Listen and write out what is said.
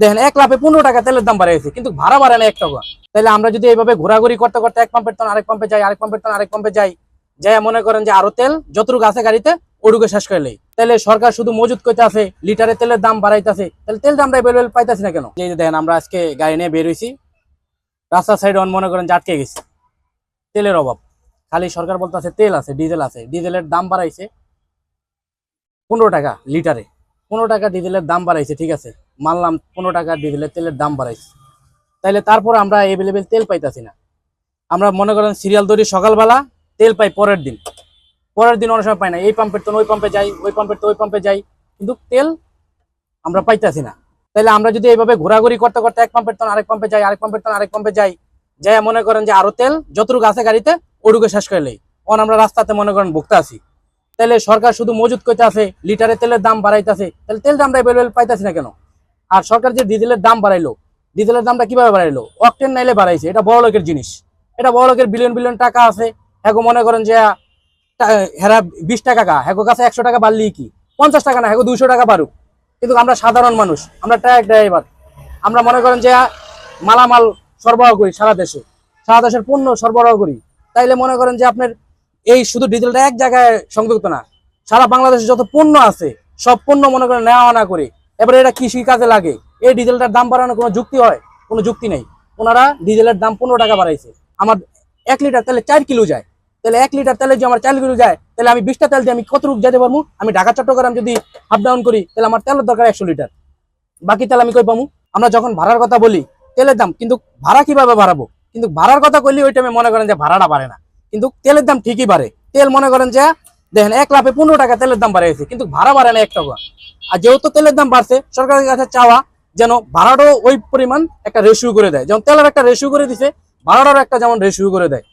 দেখেন 1,15,000 টাকা তেলের দাম বাড়াইছে, কিন্তু ভাড়া বাড়ে না 1 টাকা। তাহলে আমরা যদি এইভাবে ঘোরাঘুরি করতে করতে এক পাম্পের তন আরেক পাম্পে যাই, আরেক পাম্পের তন আরেক পাম্পে যাই, যাই মনে করেন যে আরো তেল যতটুকু আছে গাড়িতে ওটুকু শেষ করলেই, তাহলে সরকার শুধু মজুত করতে আছে, লিটারে তেলের দাম বাড়াইতেছে, তাহলে তেলটা আমরা অ্যাভেলেবল পাইতেছি না কেন? এই যে দেখেন আমরা আজকে গাড়ি নিয়ে বের হয়েছি, রাস্তার সাইডে মনে করেন যে আটকে গেছি, তেলের অভাব। খালি সরকার বলতেছে তেল আছে, ডিজেল আছে, ডিজেলের দাম বাড়াইছে 15 টাকা লিটারে। 15 টাকা ডিজেলের দাম বাড়াইছে, ঠিক আছে মানলাম 15 টাকা ডিজেলের তেলের দাম বাড়াইছে, তাইলে তারপর আমরা অ্যাভেলেবেল তেল পাইতাছি না। আমরা মনে করেন সিরিয়াল ধরি সকালবেলা, তেল পাই পরের দিন, পরের দিন অনেক সময় পাই না, এই পাম্পের তো ওই পাম্পে যাই, ওই পাম্পের তো ওই পাম্পে যাই, কিন্তু তেল আমরা পাইতাছি না। তাইলে আমরা যদি এইভাবে ঘোরাঘুরি করতে করতে এক পাম্পের তন আরেক পাম্পে যাই, আরেক পাম্পের তন আরেক পাম্পে যাই, যাই মনে করেন যে আরো তেল যতটুকু আছে গাড়িতে ওটুকু শেষ করলেই আমরা রাস্তাতে মনে করেন ভুগতে আছি। তাহলে সরকার শুধু মজুত করতে আছে, লিটারে তেলের দাম বাড়াইতেছে, তাহলে তেলটা আমরা অ্যাভেলেবল পাইতাছি না কেন? আর সরকার যে ডিজেলের দাম বাড়াইলো, ডিজেলের দামটা কিভাবে বাড়াইলো? অকটেন নাইলে বাড়াইছে, এটা বড় লোকের জিনিস, এটা বড় লোকের বিলিয়ন বিলিয়ন টাকা আছে। হ্যাঁ মনে করেন যে হেরা 20 টাকা হ্যাঁ কাছে 100 টাকা বাড়লেই কি, 50 টাকা না হ্যাঁ 200 টাকা বাড়ুক, কিন্তু আমরা সাধারণ মানুষ, আমরা ট্রাক ড্রাইভার, আমরা মনে করেন যে মালামাল সরবরাহ করি সারা দেশে, সারা দেশের পণ্য সরবরাহ করি। তাইলে মনে করেন যে আপনার এই শুধু ডিজেলটা এক জায়গায় সংযুক্ত না, সারা বাংলাদেশে যত পণ্য আছে সব পণ্য মনে করেন নেওয়া আনা করে, এবারে এটা কৃষি কাজে লাগে। এই ডিজেলটার দাম বাড়ানোর কোনো যুক্তি হয়? কোনো যুক্তি নেই। ওনারা ডিজেলের দাম 15 টাকা বাড়াইছে, আমার 1 লিটার তেলে 4 কিলো যায়, তাহলে 1 লিটার তেলে যদি আমার 4 কিলো যায়, তাহলে আমি 20টা তেল দিয়ে আমি কতটুকু যেতে পারবো? আমি ঢাকা চট্টগ্রাম যদি আপ ডাউন করি, তাহলে আমার তেলের দরকার 100 লিটার, বাকি তেল আমি কই পাবো? আমরা যখন ভাড়ার কথা বলি তেলের দাম, কিন্তু ভাড়া কিভাবে বাড়াবো? কিন্তু ভাড়ার কথা কইলে ওই টাইমে মনে করেন যে ভাড়াটা বাড়ে না, কিন্তু তেলের দাম ঠিকই বাড়ে। তেল মনে করেন যে দেখেন 1,15,000 টাকা তেলের দাম বাড়াইছে, কিন্তু ভাড়া বাড়ে না 1 টাকা। আর যেহেতু তেলের দাম বাড়ছে, সরকারের কাছে চাওয়া যেন ভাড়াটাও ওই পরিমাণ একটা রেশিও করে দেয়, যেমন তেলের একটা রেশিও করে দিছে, ভাড়াটারও একটা যেমন রেশিও করে দেয়।